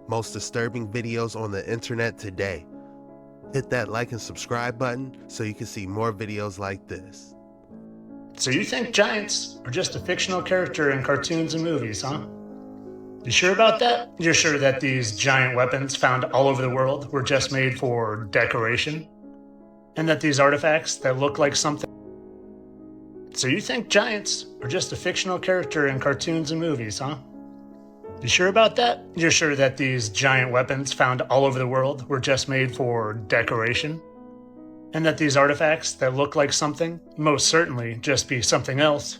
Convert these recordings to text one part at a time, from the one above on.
most disturbing videos on the internet today. Hit that like and subscribe button so you can see more videos like this. So you think giants are just a fictional character in cartoons and movies, huh? You sure about that? You're sure that these giant weapons found all over the world were just made for decoration? And that these artifacts that look like something... So you think giants are just a fictional character in cartoons and movies, huh? You sure about that? You're sure that these giant weapons found all over the world were just made for decoration? And that these artifacts that look like something most certainly just be something else?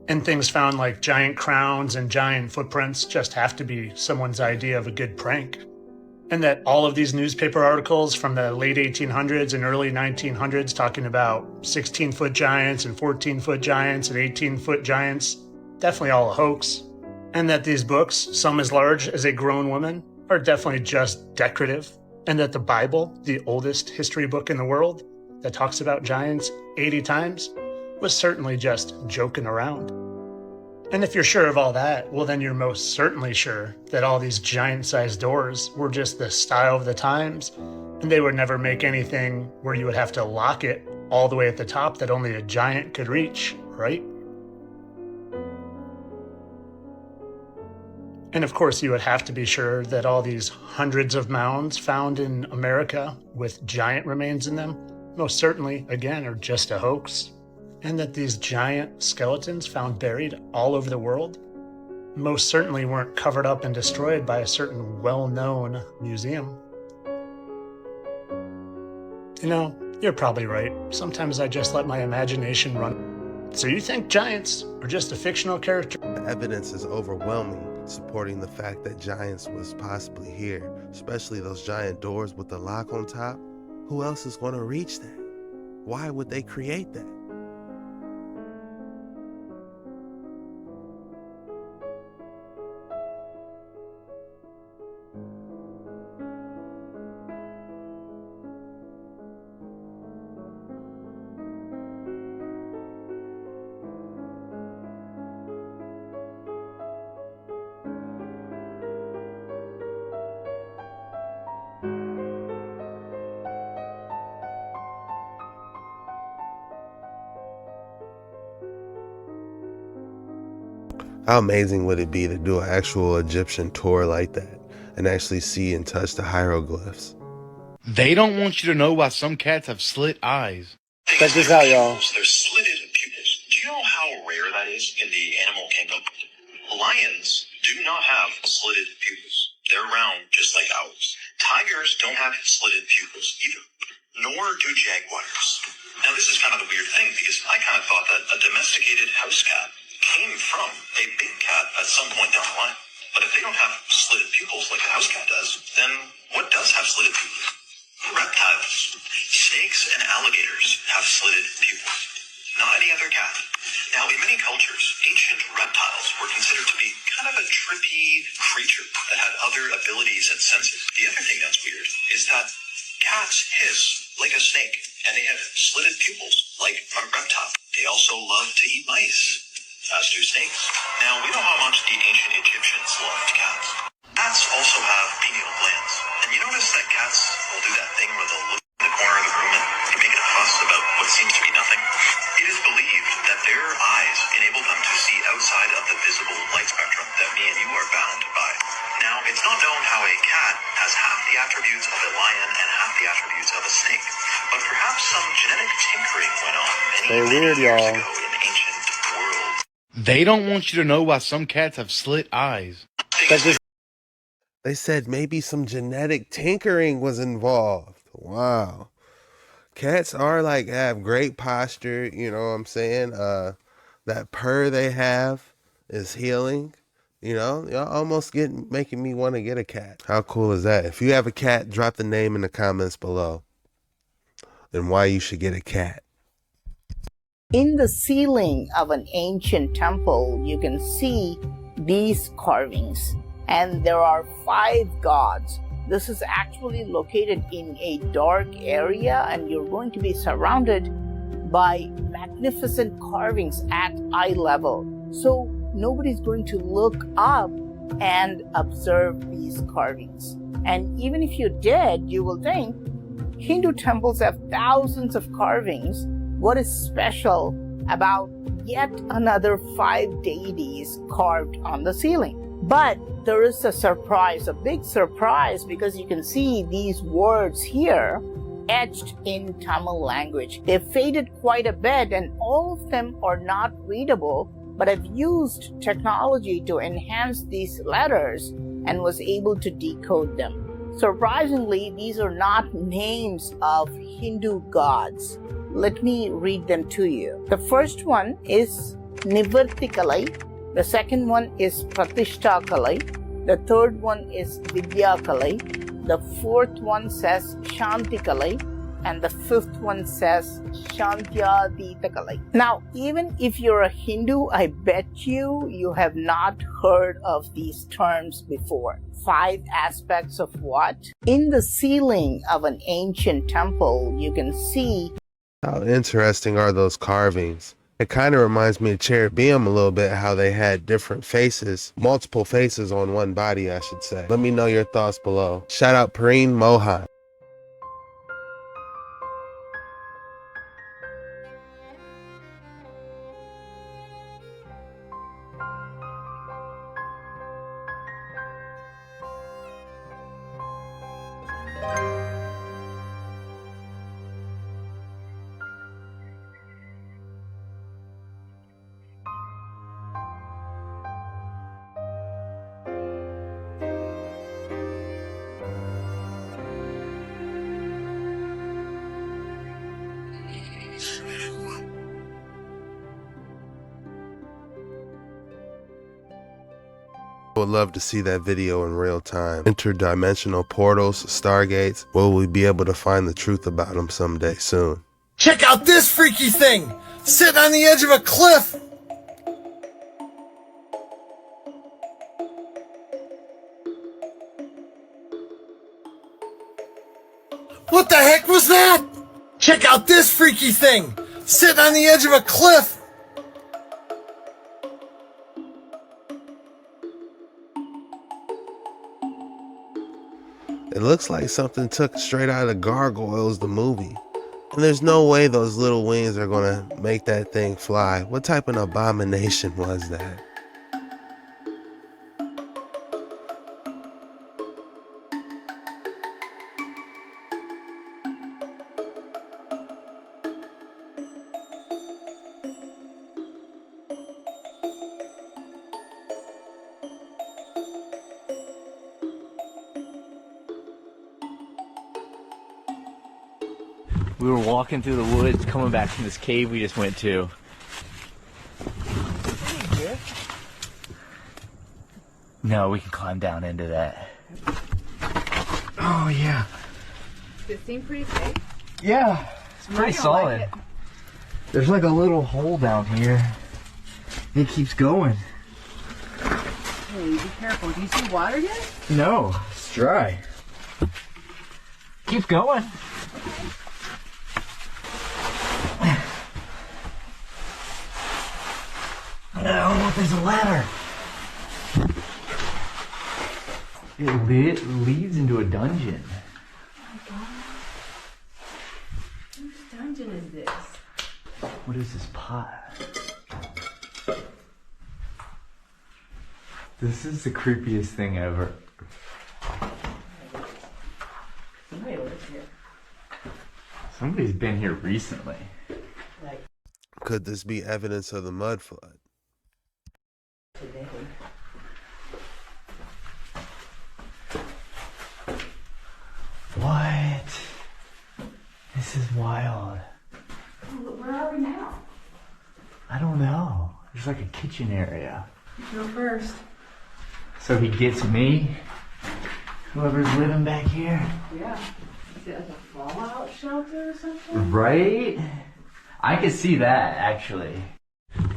And things found like giant crowns and giant footprints just have to be someone's idea of a good prank? And that all of these newspaper articles from the late 1800s and early 1900s talking about 16-foot giants and 14-foot giants and 18-foot giants, definitely all a hoax? And that these books, some as large as a grown woman, are definitely just decorative? And that the Bible, the oldest history book in the world, that talks about giants 80 times, was certainly just joking around? And if you're sure of all that, well then you're most certainly sure that all these giant-sized doors were just the style of the times, and they would never make anything where you would have to lock it all the way at the top that only a giant could reach, right? And of course you would have to be sure that all these hundreds of mounds found in America with giant remains in them, most certainly, again, are just a hoax. And that these giant skeletons found buried all over the world most certainly weren't covered up and destroyed by a certain well-known museum. You know, you're probably right. Sometimes I just let my imagination run. So you think giants are just a fictional character? The evidence is overwhelming, supporting the fact that giants was possibly here, especially those giant doors with the lock on top. Who else is going to reach that? Why would they create that? How amazing would it be to do an actual Egyptian tour like that and actually see and touch the hieroglyphs? They don't want you to know why some cats have slit eyes. Check this out, y'all. They're slitted pupils. Do you know how rare that is in the animal kingdom? Lions do not have slitted pupils. They're round just like ours. Tigers don't have slitted pupils either, nor do jaguars. Now this is kind of the weird thing because I kind of thought that a domesticated house cat came from a big cat at some point down the line. But if they don't have slitted pupils like a house cat does, then what does have slitted pupils? Reptiles. Snakes and alligators have slitted pupils. Not any other cat. Now, in many cultures, ancient reptiles were considered to be kind of a trippy creature that had other abilities and senses. The other thing that's weird is that cats hiss like a snake, and they have slitted pupils like a reptile. They also love to eat mice, as do snakes. Now, we know how much the ancient Egyptians loved cats. Cats also have pineal glands. And you notice that cats will do that thing where they'll look in the corner of the room and make a fuss about what seems to be nothing. It is believed that their eyes enable them to see outside of the visible light spectrum that me and you are bound by. Now, it's not known how a cat has half the attributes of a lion and half the attributes of a snake, but perhaps some genetic tinkering went on many years ago in ancient worlds. They don't want you to know why some cats have slit eyes. They said maybe some genetic tinkering was involved. Wow. Cats are like, have great posture, you know what I'm saying? That purr they have is healing. You know, y'all almost making me want to get a cat. How cool is that? If you have a cat, drop the name in the comments below. And why you should get a cat. In the ceiling of an ancient temple, you can see these carvings. And there are 5 gods. This is actually located in a dark area, and you're going to be surrounded by magnificent carvings at eye level. So nobody's going to look up and observe these carvings. And even if you did, you will think Hindu temples have thousands of carvings. What is special about yet another 5 deities carved on the ceiling? But there is a surprise, a big surprise, because you can see these words here etched in Tamil language. They've faded quite a bit and all of them are not readable, but I've used technology to enhance these letters and was able to decode them. Surprisingly, these are not names of Hindu gods. Let me read them to you. The first one is Nivartikalai. The second one is Pratishtakalai. The third one is Vidyakalai. The fourth one says Shantikalai. And the fifth one says Shantyaditakalai. Now, even if you're a Hindu, I bet you have not heard of these terms before. 5 aspects of what? In the ceiling of an ancient temple, you can see. How interesting are those carvings? It kind of reminds me of cherubim a little bit, how they had different faces, multiple faces on one body, I should say. Let me know your thoughts below. Shout out Pareen Mohan. I would love to see that video in real time. Interdimensional portals, stargates. Will we be able to find the truth about them someday soon? Check out this freaky thing! Sitting on the edge of a cliff! What the heck was that? Check out this freaky thing! Sitting on the edge of a cliff! It looks like something took straight out of Gargoyles, the movie. And there's no way those little wings are gonna make that thing fly. What type of abomination was that? We were walking through the woods, coming back from this cave we just went to. No, we can climb down into that. Oh, yeah. Does it seem pretty safe? Yeah, it's pretty solid. Like There's like a little hole down here. It keeps going. Hey, be careful. Do you see water yet? No, it's dry. Keep going. No, there's a ladder. It leads into a dungeon. Oh my god. Whose dungeon is this? What is this pot? This is the creepiest thing ever. Somebody lives here. Somebody's been here recently. Like Could this be evidence of the mud flood? today. What? This is wild. Where are we now? I don't know. There's like a kitchen area. Go first. So he gets me. Whoever's living back here. Yeah. Is it like a fallout shelter or something? Right? I could see that, actually.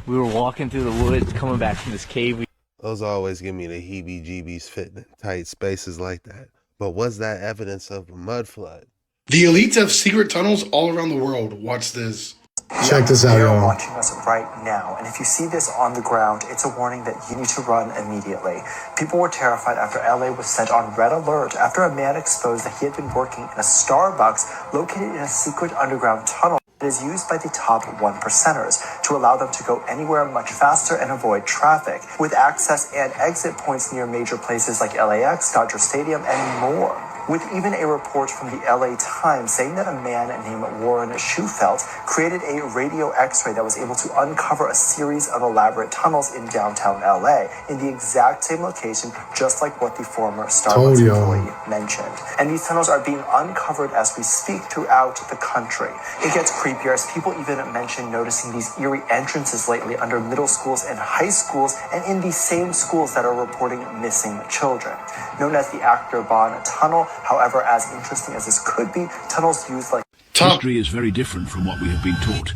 We were walking through the woods, coming back from this cave. Those always give me the heebie-jeebies fitting in tight spaces like that. But was that evidence of a mud flood? The elites have secret tunnels all around the world. Watch this. Check this out, You're y'all. watching us right now, and if you see this on the ground, it's a warning that you need to run immediately. People were terrified after LA was sent on red alert after a man exposed that he had been working in a Starbucks located in a secret underground tunnel that is used by the top 1%ers to allow them to go anywhere much faster and avoid traffic, with access and exit points near major places like LAX, Dodger Stadium, and more. With even a report from the LA Times saying that a man named Warren Schufelt created a radio x-ray that was able to uncover a series of elaborate tunnels in downtown LA in the exact same location, just like what the former Starbucks employee mentioned. And these tunnels are being uncovered as we speak throughout the country. It gets creepier as people even mention noticing these eerie entrances lately under middle schools and high schools, and in the same schools that are reporting missing children. Known as the Actor Bond Tunnel, however, as interesting as this could be, tunnels used like... History is very different from what we have been taught.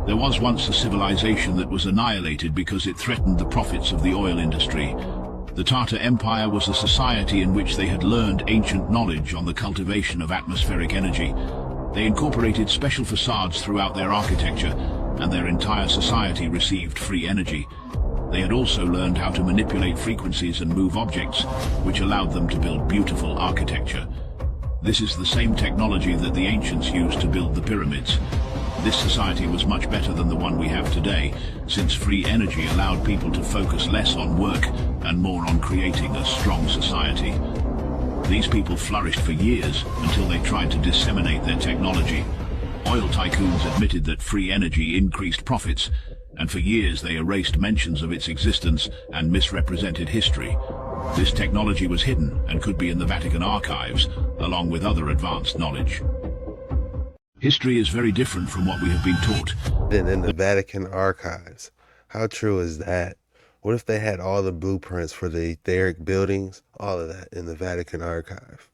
There was once a civilization that was annihilated because it threatened the profits of the oil industry. The Tarta Empire was a society in which they had learned ancient knowledge on the cultivation of atmospheric energy. They incorporated special facades throughout their architecture, and their entire society received free energy. They had also learned how to manipulate frequencies and move objects, which allowed them to build beautiful architecture. This is the same technology that the ancients used to build the pyramids. This society was much better than the one we have today, since free energy allowed people to focus less on work and more on creating a strong society. These people flourished for years until they tried to disseminate their technology. Oil tycoons admitted that free energy increased profits, and for years they erased mentions of its existence and misrepresented history. This technology was hidden and could be in the Vatican archives, along with other advanced knowledge. History is very different from what we have been taught. Then in the Vatican archives. How true is that? What if they had all the blueprints for the etheric buildings, all of that in the Vatican archive?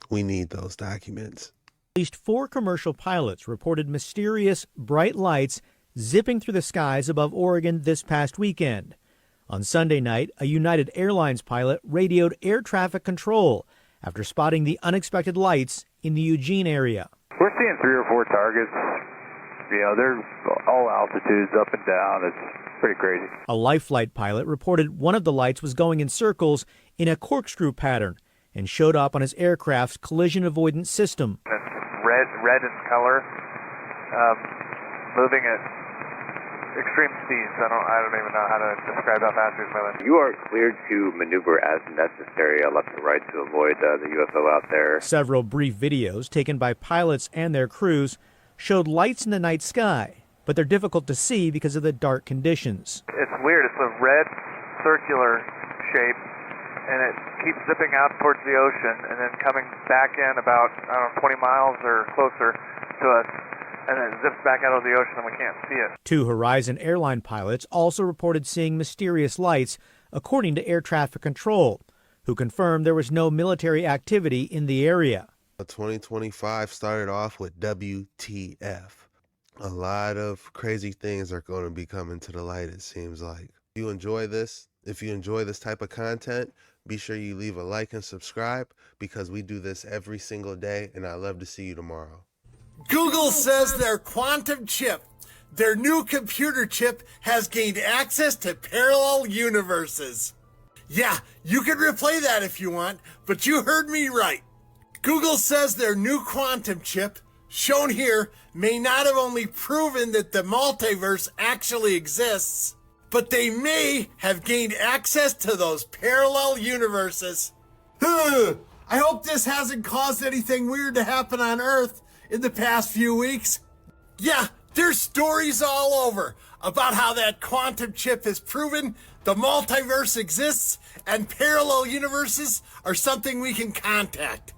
We need those documents. At least 4 commercial pilots reported mysterious bright lights zipping through the skies above Oregon this past weekend. On Sunday night, a United Airlines pilot radioed air traffic control after spotting the unexpected lights in the Eugene area. We're seeing 3 or 4 targets. You know, they're all altitudes up and down. It's pretty crazy. A Life Flight pilot reported one of the lights was going in circles in a corkscrew pattern and showed up on his aircraft's collision avoidance system. It's red in color, moving at extreme speeds. I don't even know how to describe how fast it's moving. You are cleared to maneuver as necessary left and right to avoid the UFO out there. Several brief videos taken by pilots and their crews showed lights in the night sky, but they're difficult to see because of the dark conditions. It's weird. It's a red circular shape, and it keeps zipping out towards the ocean and then coming back in about, 20 miles or closer to us, and then it zips back out of the ocean and we can't see it. 2 Horizon airline pilots also reported seeing mysterious lights, according to air traffic control, who confirmed there was no military activity in the area. 2025 started off with WTF. A lot of crazy things are going to be coming to the light, it seems like. If you enjoy this type of content, be sure you leave a like and subscribe, because we do this every single day, and I'd love to see you tomorrow. Google says their quantum chip, their new computer chip, has gained access to parallel universes. Yeah, you can replay that if you want, but you heard me right. Google says their new quantum chip, shown here, may not have only proven that the multiverse actually exists, but they may have gained access to those parallel universes. I hope this hasn't caused anything weird to happen on Earth in the past few weeks. Yeah, there's stories all over about how that quantum chip has proven the multiverse exists and parallel universes are something we can contact.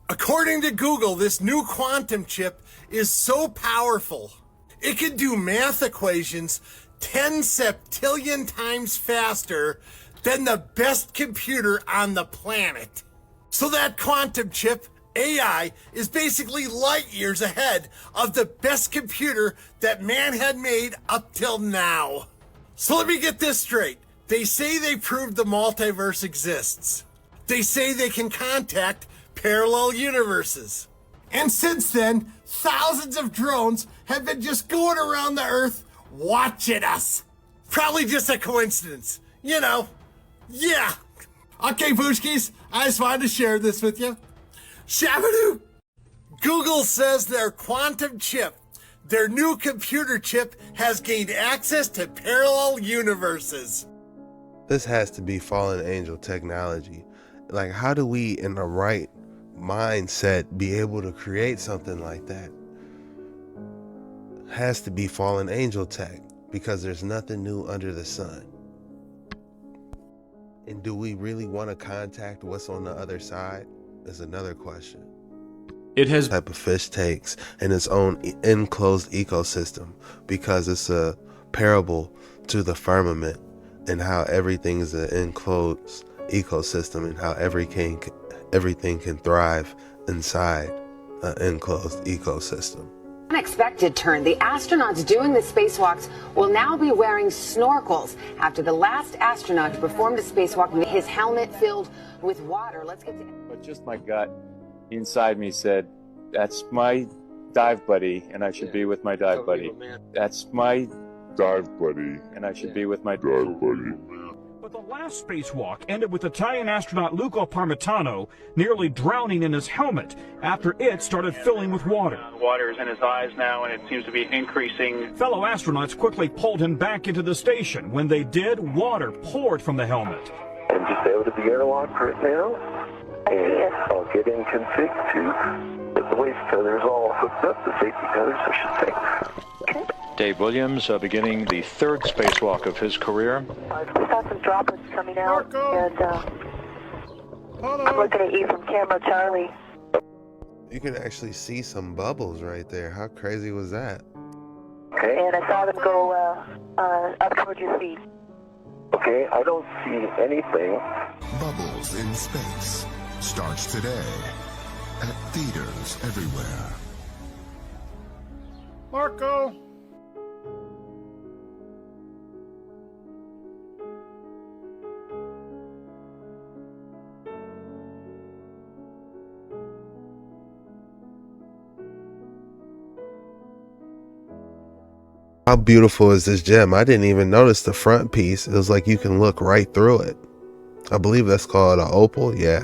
According to Google, this new quantum chip is so powerful, it can do math equations 10 septillion times faster than the best computer on the planet. So that quantum chip, AI, is basically light years ahead of the best computer that man had made up till now. So let me get this straight. They say they proved the multiverse exists. They say they can contact parallel universes. And since then, thousands of drones have been just going around the Earth watching us. Probably just a coincidence, you know. Yeah. Okay, Booshkis, I just wanted to share this with you. Shabadoo! Google says their quantum chip, their new computer chip, has gained access to parallel universes. This has to be fallen angel technology. Like, how do we, in the right mindset, be able to create something like that? Has to be fallen angel tech, because there's nothing new under the sun. And do we really want to contact what's on the other side? Is another question. It has type of fish takes in its own enclosed ecosystem, because it's a parable to the firmament and how everything is an enclosed ecosystem and how everything can thrive inside an enclosed ecosystem. Unexpected turn. The astronauts doing the spacewalks will now be wearing snorkels after the last astronaut who performed a spacewalk, his helmet filled with water. Let's get to... But just my gut inside me said, that's my dive buddy, and I should be with my dive buddy. That's my dive buddy, and I should be with my dive buddy. But the last spacewalk ended with Italian astronaut Luca Parmitano nearly drowning in his helmet after it started filling with water. Water is in his eyes now, and it seems to be increasing. Fellow astronauts quickly pulled him back into the station. When they did, water poured from the helmet. And just over to the airlock right now, and I'll get in config to get the waste feathers all hooked up, the safety feathers, I should say. Dave Williams beginning the third spacewalk of his career. We saw some droplets coming out, and I'm looking at you from camera Charlie. You can actually see some bubbles right there. How crazy was that? Okay. And I saw them go up towards your feet. Okay, I don't see anything. Bubbles in Space starts today at theaters everywhere. Marco! How beautiful is this gem? I didn't even notice the front piece. It was like you can look right through it. I believe that's called an opal. Yeah.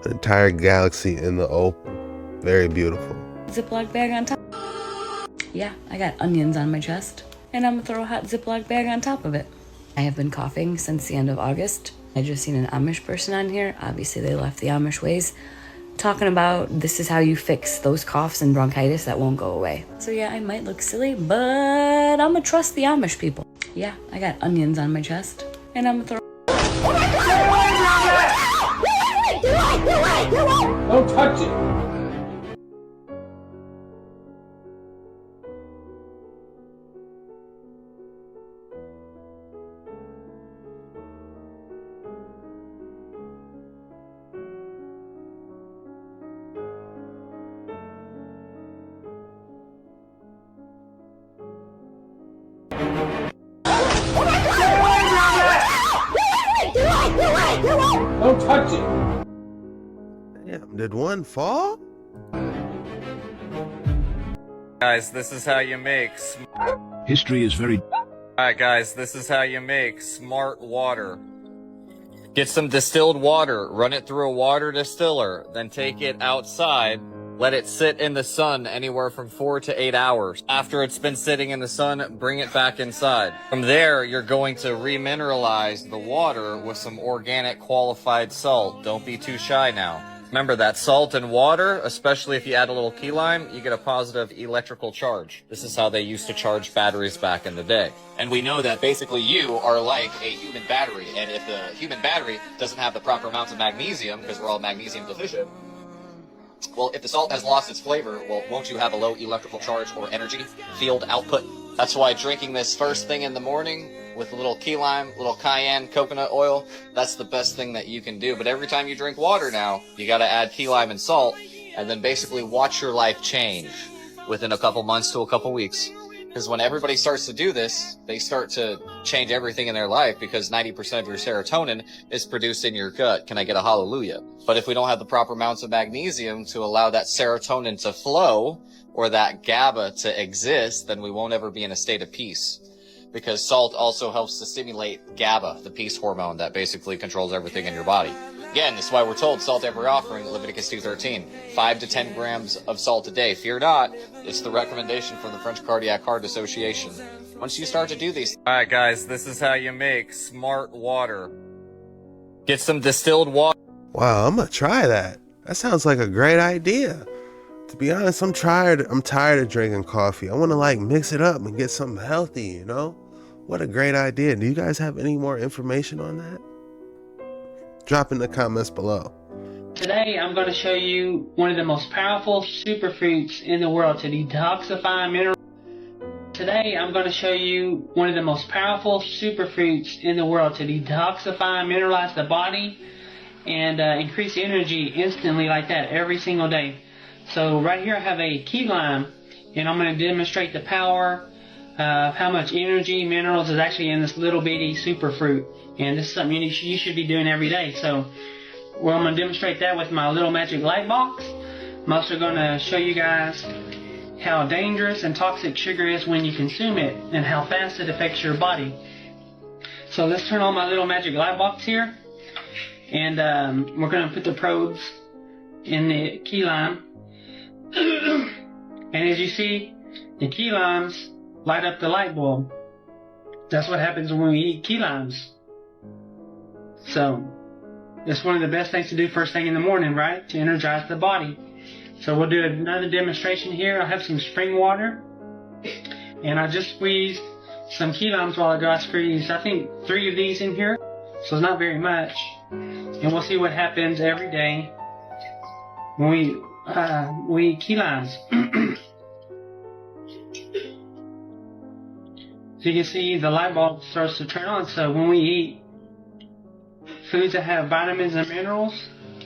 An entire galaxy in the opal. Very beautiful. Ziploc bag on top. Yeah, I got onions on my chest. And I'm gonna throw a hot Ziploc bag on top of it. I have been coughing since the end of August. I just seen an Amish person on here. Obviously they left the Amish ways. Talking about this is how you fix those coughs and bronchitis that won't go away. So yeah, I might look silly, but I'm gonna trust the Amish people. Yeah, I got onions on my chest. And I'm gonna throw... Don't touch it! Don't touch it! Damn, did one fall? Guys, this is how you make... History is very... Alright guys, this is how you make smart water. Get some distilled water, run it through a water distiller, then take it outside, let it sit in the sun anywhere from 4 to 8 hours. After it's been sitting in the sun, bring it back inside. From there, you're going to remineralize the water with some organic qualified salt. Don't be too shy now. Remember that salt and water, especially if you add a little key lime, you get a positive electrical charge. This is how they used to charge batteries back in the day. And we know that basically you are like a human battery, and if the human battery doesn't have the proper amounts of magnesium, because we're all magnesium deficient, well, if the salt has lost its flavor, well, won't you have a low electrical charge or energy field output? That's why drinking this first thing in the morning with a little key lime, little cayenne coconut oil, that's the best thing that you can do. But every time you drink water now, you gotta add key lime and salt, and then basically watch your life change within a couple months to a couple weeks. Because when everybody starts to do this, they start to change everything in their life because 90% of your serotonin is produced in your gut. Can I get a hallelujah? But if we don't have the proper amounts of magnesium to allow that serotonin to flow or that GABA to exist, then we won't ever be in a state of peace. Because salt also helps to stimulate GABA, the peace hormone that basically controls everything in your body. Again, this is why we're told salt every offering, Leviticus 2:13. 5 to 10 grams of salt a day. Fear not, it's the recommendation from the French Cardiac Heart Association. Once you start to do these... Alright guys, this is how you make smart water. Get some distilled water. Wow, I'm gonna try that. That sounds like a great idea. To be honest, I'm tired of drinking coffee. I want to like mix it up and get something healthy, you know? What a great idea. Do you guys have any more information on that? Drop in the comments below. Today I'm going to show you one of the most powerful superfruits in the world to detoxify minerals. Today I'm going to show you one of the most powerful superfruits in the world to detoxify, mineralize the body, and increase energy instantly like that every single day. So right here I have a key lime, and I'm going to demonstrate the power of how much energy, minerals is actually in this little bitty superfruit. And this is something you should be doing every day. So I'm going to demonstrate that with my little magic light box. I'm also going to show you guys how dangerous and toxic sugar is when you consume it and how fast it affects your body. So let's turn on my little magic light box here. And we're going to put the probes in the key lime. And as you see, the key limes light up the light bulb. That's what happens when we eat key limes. So, it's one of the best things to do first thing in the morning, right? To energize the body. So we'll do another demonstration here. I have some spring water. And I just squeezed some key limes while ago. I squeezed, I think, 3 of these in here. So it's not very much. And we'll see what happens every day when we eat key limes. So you can see the light bulb starts to turn on. So when we eat foods that have vitamins and minerals,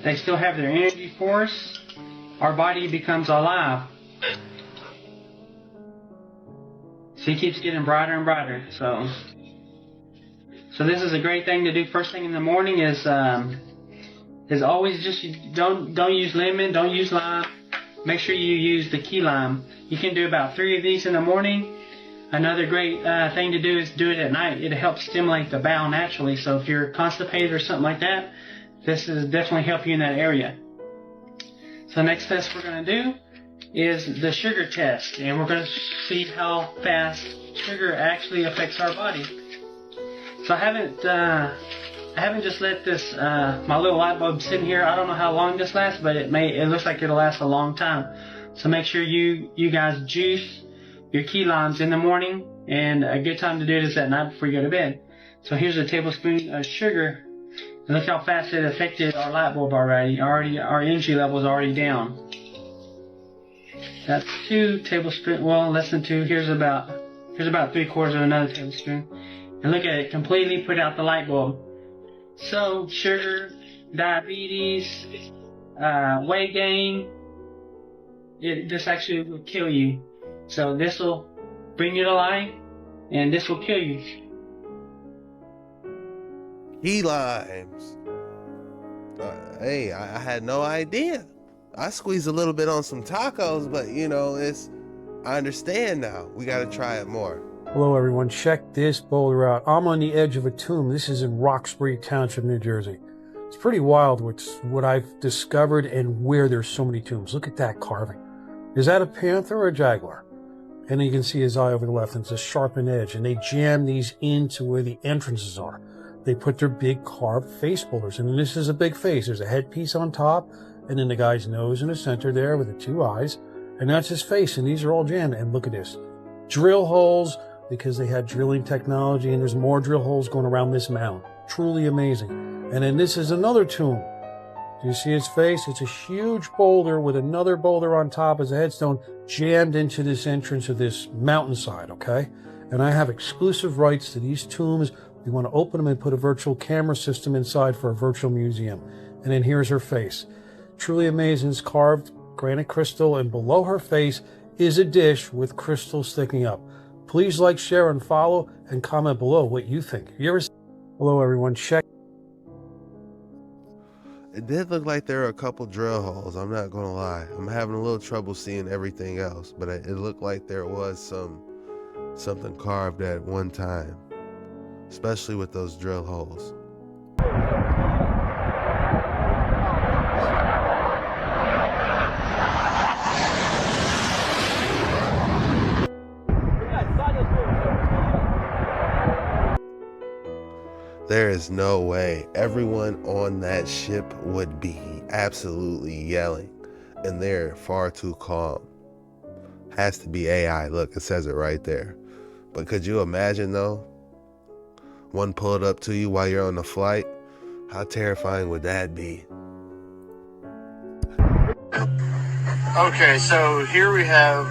they still have their energy force, our body becomes alive. So it keeps getting brighter and brighter. So this is a great thing to do first thing in the morning is always just don't use lemon, don't use lime. Make sure you use the key lime. You can do about 3 of these in the morning. Another great thing to do is do it at night. It helps stimulate the bowel naturally. So if you're constipated or something like that, this is definitely help you in that area. So next test we're going to do is the sugar test. And we're going to see how fast sugar actually affects our body. So I haven't just let this, my little light bulb sit here. I don't know how long this lasts, but it looks like it'll last a long time. So make sure you guys juice your key limes in the morning, and a good time to do it is at night before you go to bed. So here's a tablespoon of sugar. And look how fast it affected our light bulb already. Our energy level is already down. That's 2 tablespoons, well, less than 2. Here's about 3/4 of another tablespoon. And look at it, completely put out the light bulb. So sugar, diabetes, weight gain, this actually will kill you. So this will bring you to life, and this will kill you. Key limes. Hey, I had no idea. I squeezed a little bit on some tacos, but you know, I understand now. We got to try it more. Hello everyone, check this boulder out. I'm on the edge of a tomb. This is in Roxbury Township, New Jersey. It's pretty wild what I've discovered and where there's so many tombs. Look at that carving. Is that a panther or a jaguar? And you can see his eye over the left, and it's a sharpened edge. And they jam these into where the entrances are. They put their big carved face boulders. And this is a big face. There's a headpiece on top, and then the guy's nose in the center there with the 2 eyes. And that's his face, and these are all jammed. And look at this. Drill holes, because they had drilling technology, and there's more drill holes going around this mound. Truly amazing. And then this is another tomb. Do you see his face? It's a huge boulder with another boulder on top as a headstone jammed into this entrance of this mountainside, okay? And I have exclusive rights to these tombs. We want to open them and put a virtual camera system inside for a virtual museum. And then here's her face. Truly amazing. It's carved granite crystal, and below her face is a dish with crystals sticking up. Please like, share, and follow, and comment below what you think. You ever? Hello, everyone. Check. It did look like there were a couple drill holes, I'm not gonna lie. I'm having a little trouble seeing everything else, but it looked like there was something carved at one time, especially with those drill holes. There is no way everyone on that ship would be absolutely yelling, and they're far too calm. Has to be AI. Look, it says it right there. But could you imagine though? One pulled up to you while you're on the flight? How terrifying would that be? Okay, so here we have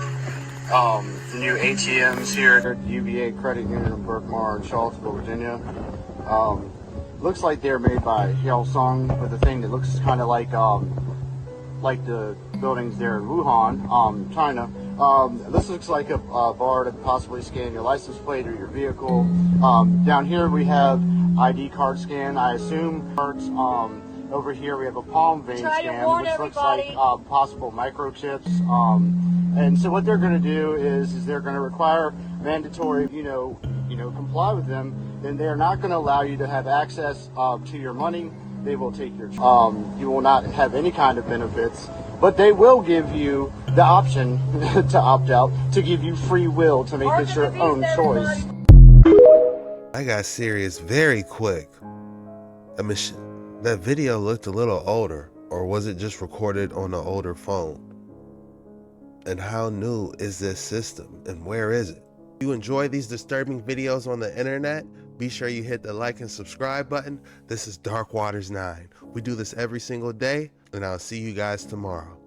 the new ATMs here at the UVA Credit Union in Berkmar in Charlottesville, Virginia. Looks like they're made by Hillsong, but the thing that looks kind of like the buildings there in Wuhan, China. This looks like a bar to possibly scan your license plate or your vehicle. Down here we have ID card scan, I assume cards. Over here we have a palm vein scan, which looks like possible microchips. And so what they're going to do is they're going to require mandatory, comply with them. Then they're not going to allow you to have access to your money. They will take your. You will not have any kind of benefits, but they will give you the option to opt out, to give you free will to make this your own choice. I got serious very quick. That video looked a little older, or was it just recorded on an older phone? And how new is this system, and where is it? If you enjoy these disturbing videos on the internet, be sure you hit the like and subscribe button. This is Dark Waters 9. We do this every single day, and I'll see you guys tomorrow.